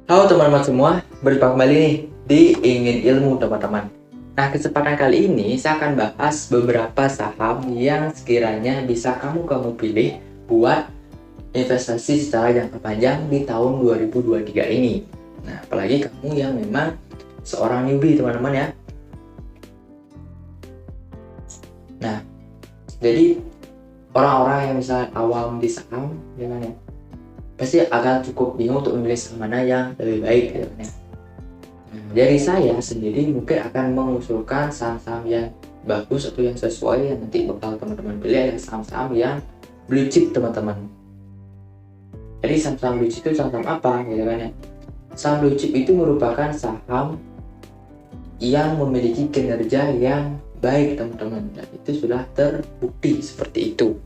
Halo teman-teman semua, berjumpa kembali nih di Ingin Ilmu teman-teman. Nah, kesempatan kali ini saya akan bahas beberapa saham yang sekiranya bisa kamu pilih buat investasi secara jangka panjang di tahun 2023 ini. Nah, apalagi kamu yang memang seorang newbie teman-teman ya. Nah, jadi orang-orang yang misalnya awam di saham, gimana ya? Pasti akan cukup bingung untuk memilih saham mana yang lebih baik gitu kan ya. Dari saya sendiri mungkin akan mengusulkan saham-saham yang bagus atau yang sesuai yang nanti bakal teman-teman pilih adalah saham-saham yang blue chip teman-teman. Jadi saham-saham blue chip itu saham apa gitu kan ya? Saham blue chip itu merupakan saham yang memiliki kinerja yang baik teman-teman, dan itu sudah terbukti seperti itu.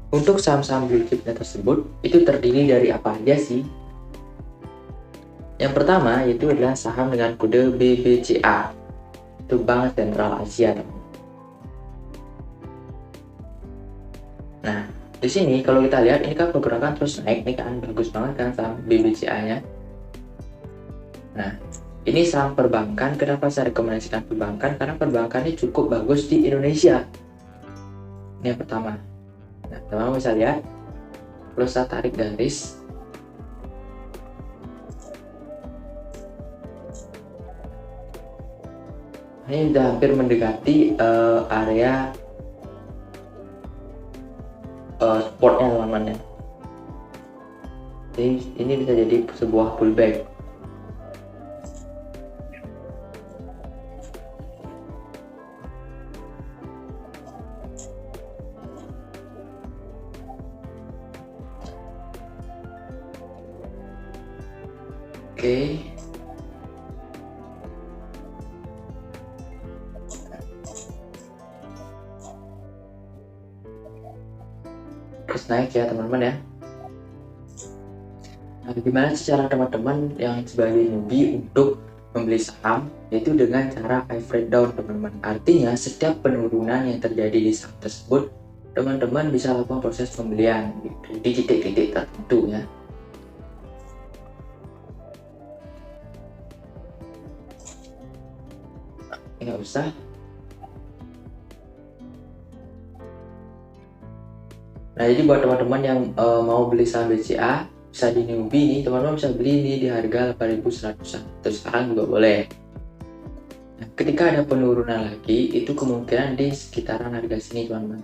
Untuk saham-saham blue chipnya tersebut itu terdiri dari apa aja sih? Yang pertama yaitu adalah saham dengan kode BBCA, itu Bank Sentral Asia. Nah, di sini kalau kita lihat ini kan pergerakan terus naik nih kan, bagus banget kan saham BBCA-nya. Nah, ini saham perbankan. Kenapa saya rekomendasikan perbankan? Karena perbankan ini cukup bagus di Indonesia. Ini yang pertama. Nah, teman-teman bisa lihat, kalau saya tarik garis, ini sudah hampir mendekati area supportnya teman-teman ya. Jadi ini bisa jadi sebuah pullback. Oke. Terus naik ya teman-teman ya. Nah, gimana sih cara teman-teman yang sebagai newbie untuk membeli saham? Yaitu dengan cara average down teman-teman. Artinya setiap penurunan yang terjadi di saham tersebut, teman-teman bisa lakukan proses pembelian gitu, di titik-titik tertentu ya. Nggak usah. Nah, jadi buat teman-teman yang mau beli saham BCA, bisa di newbie nih, teman-teman bisa beli ini di harga 8.100-an, terus sekarang juga boleh. Nah, ketika ada penurunan lagi, itu kemungkinan di sekitaran harga sini teman-teman,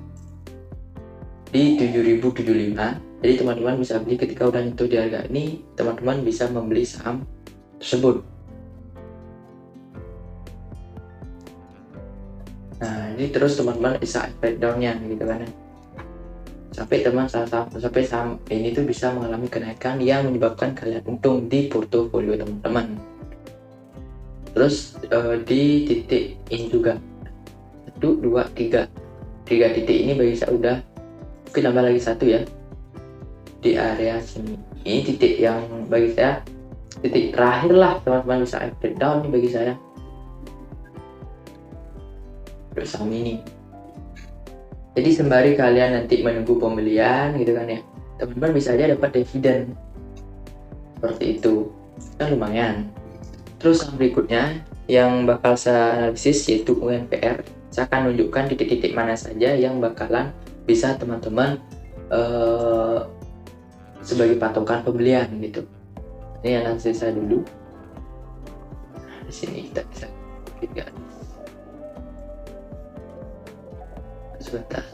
di 7.075. Jadi teman-teman bisa beli ketika udah nyentuh di harga ini, teman-teman bisa membeli saham tersebut. Nah, ini terus teman-teman bisa breakdownnya gitu kan ya. Sampai saham ini tuh bisa mengalami kenaikan yang menyebabkan kalian untung di portofolio teman-teman. Terus di titik ini juga 1, 2, 3 titik ini bagi saya udah, mungkin tambah lagi 1 ya di area sini. Ini titik yang bagi saya titik terakhir lah teman-teman, bisa breakdown nih bagi saya saham ini. Jadi sembari kalian nanti menunggu pembelian gitu kan ya, teman-teman bisa aja dapat dividen seperti itu, kan lumayan. Terus yang berikutnya yang bakal saya analisis yaitu UNPR. Saya akan tunjukkan titik-titik mana saja yang bakalan bisa teman-teman sebagai patokan pembelian gitu. Ini analisis saya dulu. Di sini kita bisa lihat. Sebentar.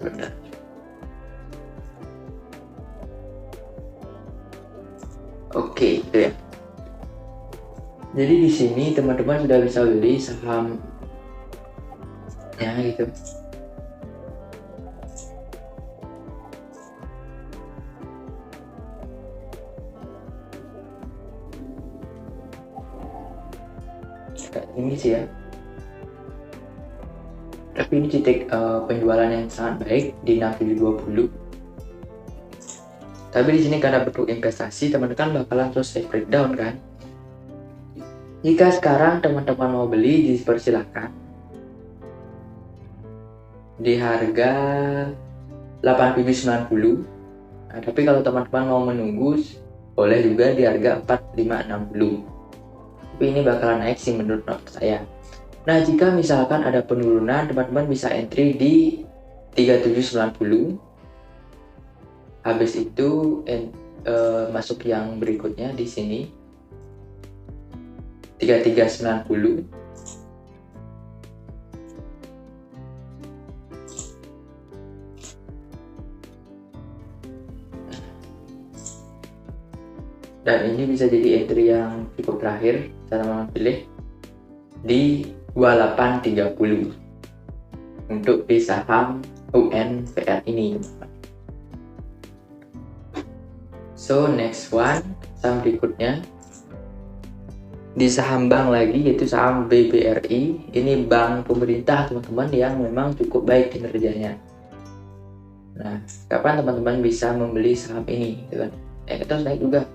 Oke, itu ya. Jadi di sini teman-teman sudah bisa beli saham ya gitu. Ini sih ya. Tapi ini titik penjualan yang sangat baik di 6720. Tapi di sini karena bentuk investasi, teman-teman bakalan terus breakdown kan. Jika sekarang teman-teman mau beli, dipersilakan di harga 8.090. Nah, tapi kalau teman-teman mau menunggu boleh juga di harga 4560, tapi ini bakalan naik sih menurut saya. Nah, jika misalkan ada penurunan, teman-teman bisa entry di 3790. Habis itu masuk yang berikutnya di sini 3390. Dan ini bisa jadi entry yang cukup terakhir, teman-teman pilih di 2830 untuk di saham UNVR ini. So next one, saham berikutnya di saham bank lagi, yaitu saham BBRI. Ini bank pemerintah teman-teman yang memang cukup baik kinerjanya. Nah, kapan teman-teman bisa membeli saham ini, gitu kan? Kita harus naik juga,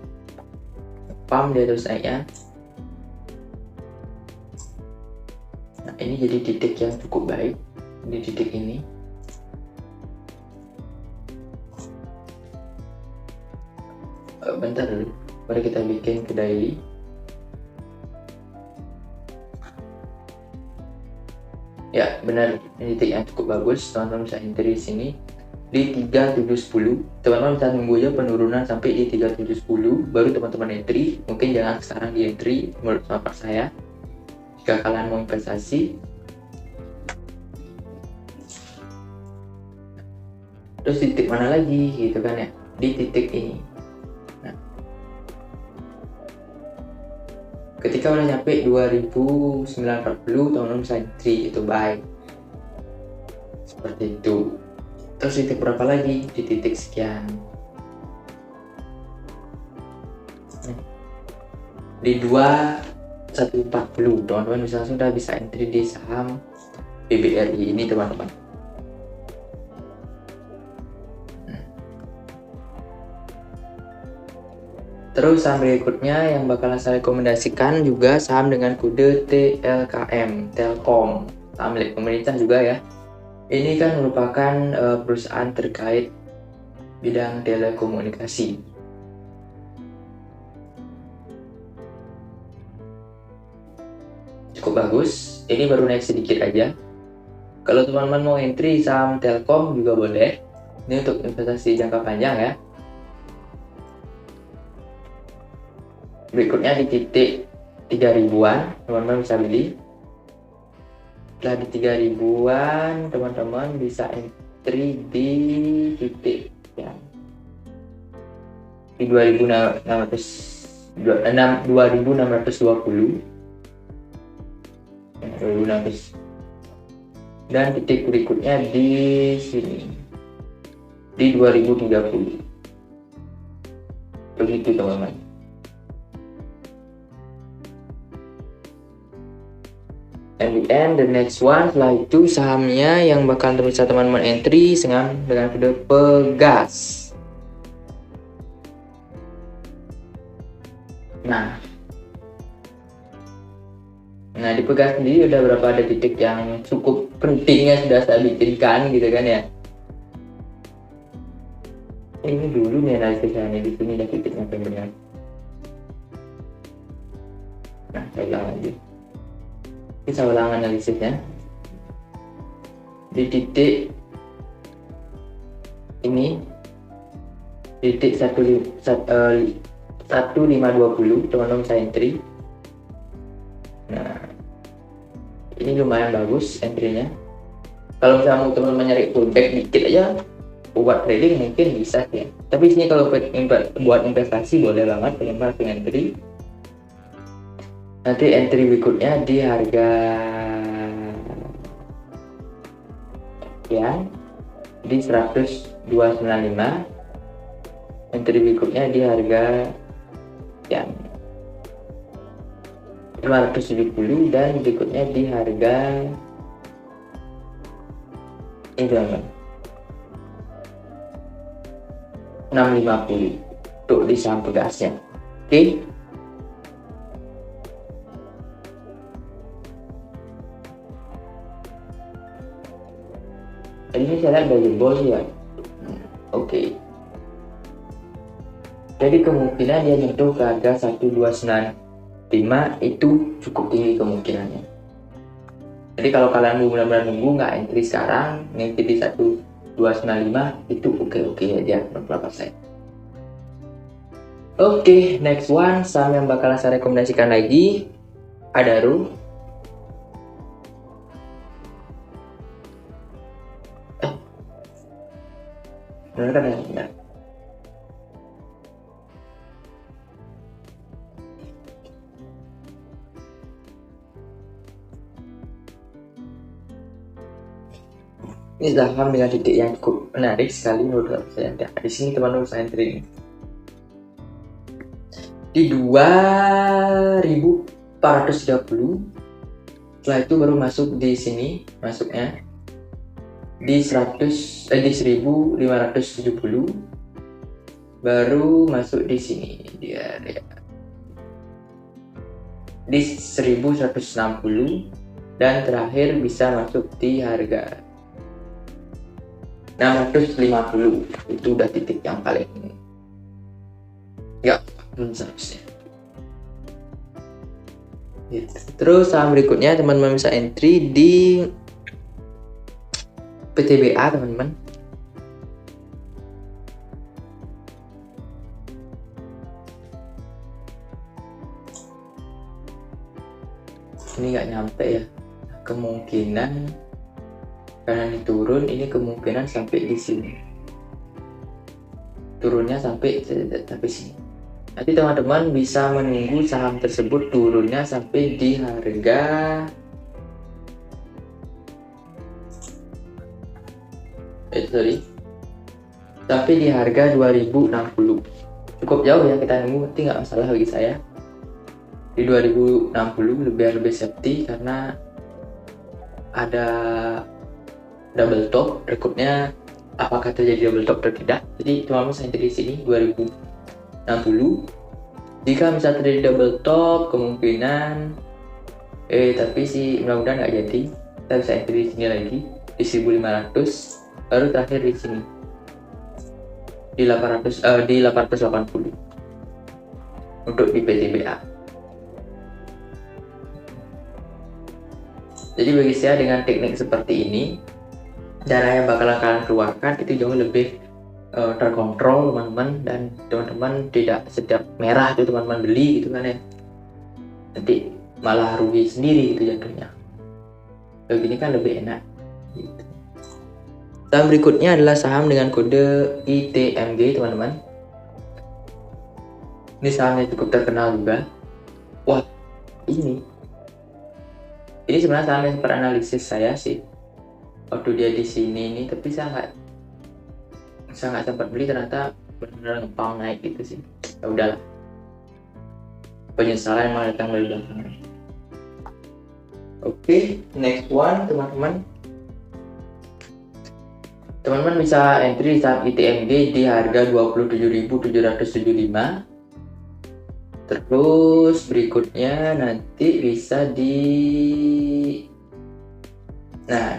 pam dia terus naiknya. Nah, ini jadi titik yang cukup baik di titik ini. Bentar dulu, mari kita bikin ke daily. Ya benar, ini titik yang cukup bagus, teman-teman bisa entry di sini di 3710. Teman-teman bisa tunggu aja penurunan sampai di 3710 baru teman-teman entry. Mungkin jangan sekarang di entry menurut pendapat saya, jika kalian mau investasi. Terus di titik mana lagi gitu kan ya, di titik ini. Nah, ketika udah nyampe 2940, teman-teman bisa entry, itu buy seperti itu. Terus titik berapa lagi? Di titik sekian, di 2140, teman-teman bisa sudah bisa entry di saham BBRI ini teman-teman. Terus saham berikutnya yang bakalan saya rekomendasikan juga saham dengan kode TLKM, Telkom, saham milik pemerintah juga ya. Ini kan merupakan perusahaan terkait bidang telekomunikasi. Cukup bagus, ini baru naik sedikit aja. Kalau teman-teman mau entry saham Telkom juga boleh. Ini untuk investasi jangka panjang ya. Berikutnya di titik 3000-an, teman-teman bisa beli. Setelah di 3000-an, teman-teman bisa entry di titik ya, di 2620, dan titik berikutnya di sini di 2030. Begitu teman-teman. And the next one, setelah itu sahamnya yang bakal bisa teman-teman entry dengan kode Pegas. Nah di Pegas sendiri udah berapa ada titik yang cukup pentingnya sudah saya bikinkan gitu kan ya. Ini dulu nih analisisnya nih, di sini ada titiknya benar. Nah, saya ulang lagi. Kita ulang analisisnya di titik ini, titik 1520, teman-teman saya entry. Nah, ini lumayan bagus entry-nya. Kalau misalnya mau teman-teman nyari pullback dikit aja buat trading mungkin bisa ya. Tapi sini kalau buat investasi boleh banget teman-teman langsung entry. Nanti entry berikutnya di harga ya di 10295. Entry berikutnya di harga yang 570, dan berikutnya di harga ini teman-teman 650 untuk di saham Pegasnya. Oke. Ini saya lihat dari bos ya. Oke. Jadi kemungkinan dia nyentuh ke harga 1295 itu cukup tinggi kemungkinannya. Jadi kalau kalian mau benar-benar nunggu, nggak entry sekarang, nanti di 1295 itu oke aja 0,5%. Oke, next one saham yang bakalan saya rekomendasikan lagi Adaro. Benar kan ya? Benar. Ini saham dengan titik yang cukup menarik sekali menurut saya. Nah, di sini teman-teman saya entry di 2430. Setelah itu baru masuk di sini, masuknya di 1570, baru masuk di sini dia di 1160, dan terakhir bisa masuk di harga 650. Itu udah titik yang paling nggak seharusnya. Terus saham berikutnya teman-teman bisa entry di PTBA teman-teman. Ini nggak nyampe ya, kemungkinan karena ini turun, ini kemungkinan sampai di sini, turunnya sampai sini. Nanti teman-teman bisa menunggu saham tersebut turunnya sampai di harga sampai di harga 2060. Cukup jauh ya kita nunggu, nanti nggak masalah bagi saya. Di 2060 lebih safety karena ada double top, berikutnya apakah terjadi double top atau tidak. Jadi teman-teman saya di sini 2060. Jika misal terjadi double top, kemungkinan tapi sih mudah-mudahan nggak jadi. Kita bisa entry di sini lagi di 1500, baru terakhir di sini di 880 untuk di PTBA. Jadi bagi saya dengan teknik seperti ini, dana yang bakalan kalian keluarkan itu jauh lebih terkontrol teman-teman, dan teman-teman tidak setiap merah itu teman-teman beli gitu kan ya, nanti malah rugi sendiri gitu jatuhnya. Begini kan lebih enak gitu. Saham berikutnya adalah saham dengan kode ITMG teman-teman. Ini sahamnya cukup terkenal juga. Wah, ini sebenarnya saham yang sempat analisis saya sih waktu dia di sini nih, tapi saya nggak sempat beli, ternyata benar-benar ngepang naik gitu sih. Ya udahlah, penyesalan malah datang dari belakangan. Oke, next one teman-teman bisa entry saham ITMG di harga 27.775. Terus berikutnya nanti bisa di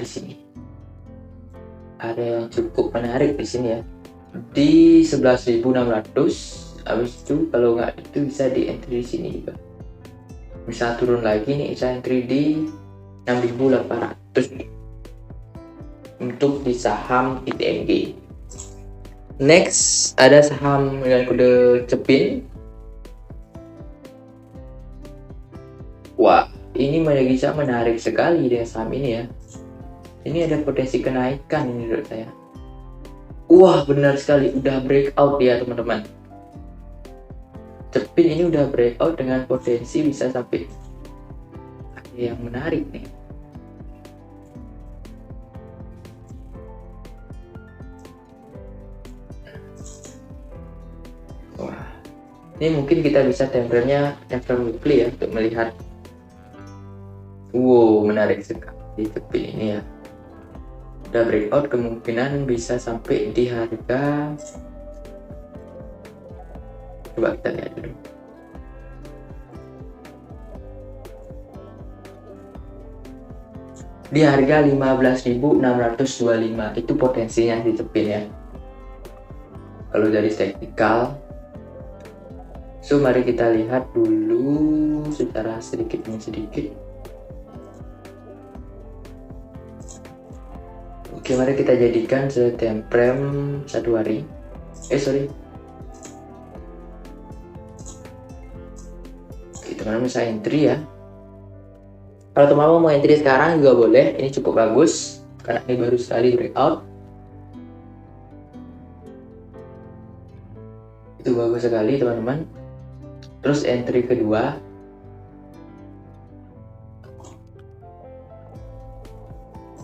sini ada yang cukup menarik di sini ya, di 11.600. Habis itu kalau nggak itu bisa di entry di sini juga. Bisa turun lagi nih, bisa entry di 6.800 untuk di saham ITMG. Next ada saham dengan kode CEPIN. Wah, ini bisa menarik sekali dengan saham ini ya. Ini ada potensi kenaikan ini menurut saya. Wah, benar sekali, udah breakout ya teman-teman. CEPIN ini udah breakout dengan potensi bisa sampai ada yang menarik nih. Wah, ini mungkin kita bisa temper weekly ya untuk melihat. Wow, menarik sekali CEPIN ini ya. Udah breakout, kemungkinan bisa sampai di harga, coba kita lihat dulu. Di harga 15.625 itu potensinya di CEPIN ya. Kalau dari teknikal So mari kita lihat dulu secara sedikit demi sedikit. Oke, mari kita jadikan time frame 1 hari. Oke, teman-teman bisa entry ya. Kalau teman-teman mau entry sekarang juga boleh, ini cukup bagus karena ini baru sekali breakout. Itu bagus sekali teman-teman. Terus entry kedua,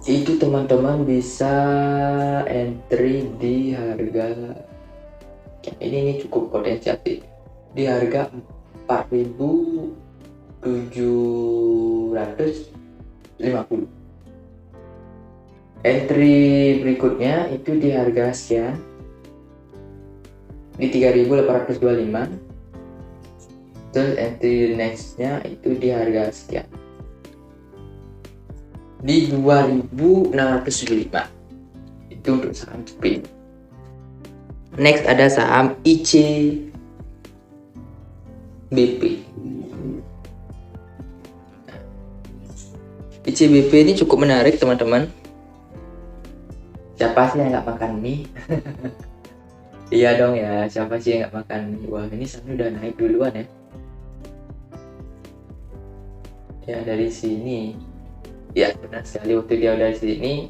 itu teman-teman bisa entry di harga ini cukup potensial sih, di harga 4.750. Entry berikutnya itu di harga sekian, di 3.825. Terus entry nextnya itu di harga sekian, di 2.675. Itu untuk saham CP. Next ada saham ICBP. ICBP ini cukup menarik teman-teman. Siapa sih yang nggak makan mie? Iya dong ya, siapa sih yang nggak makan mie? Wah, ini sahamnya udah naik duluan ya. Ya dari sini, ya benar sekali, waktu dia udah di sini,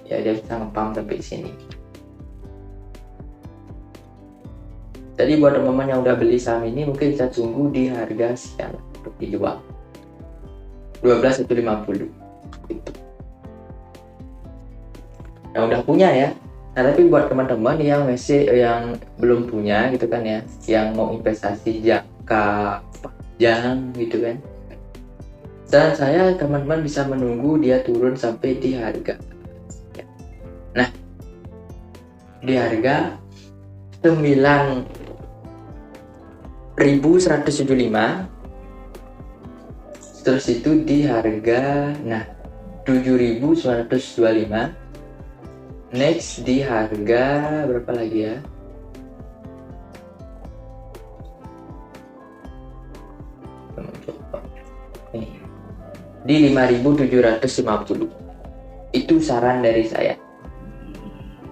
ya dia bisa ngepam sampai sini. Tadi buat teman-teman yang udah beli saham ini mungkin bisa tunggu di harga sekian untuk dijual, 12.150 gitu. Nah udah punya ya. Nah tapi buat teman-teman yang masih yang belum punya gitu kan ya, yang mau investasi jangka panjang gitu kan, dan saya teman-teman bisa menunggu dia turun sampai di harga, nah di harga 9.175. Terus itu di harga 7.925. Next di harga berapa lagi ya? Ini di 5.750. Itu saran dari saya.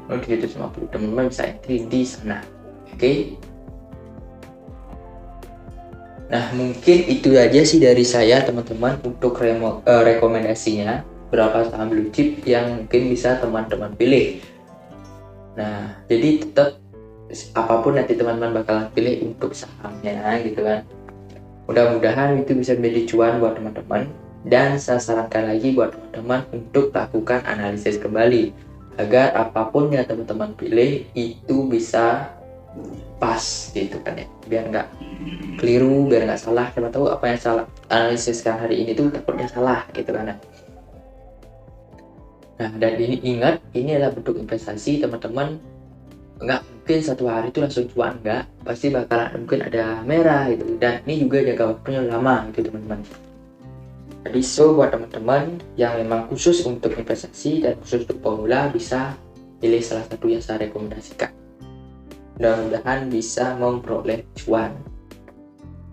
750 teman-teman bisa entry di sana. Oke. Nah mungkin itu aja sih dari saya teman-teman untuk rekomendasinya berapa saham blue chip yang mungkin bisa teman-teman pilih. Nah jadi tetap apapun nanti teman-teman bakalan pilih untuk sahamnya gitu kan. Mudah-mudahan itu bisa menjadi cuan buat teman-teman, dan saya sarankan lagi buat teman-teman untuk lakukan analisis kembali agar apapun yang teman-teman pilih itu bisa pas gitu kan ya, biar nggak keliru, biar nggak salah. Siapa tahu apa yang salah analisiskan hari ini tuh takutnya salah gitu kan. Nah dan ini ingat, ini adalah bentuk investasi teman-teman, nggak mungkin satu hari itu langsung cuan, nggak, pasti bakalan mungkin ada merah gitu, dan ini juga jangka waktunya lama gitu teman-teman. Jadi so buat teman-teman yang memang khusus untuk investasi dan khusus untuk pemula bisa pilih salah satu yang saya rekomendasikan. Mudah-mudahan bisa memperoleh cuan.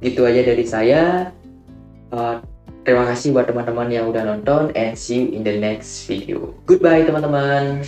Gitu aja dari saya. Terima kasih buat teman-teman yang udah nonton, and see you in the next video. Goodbye teman-teman.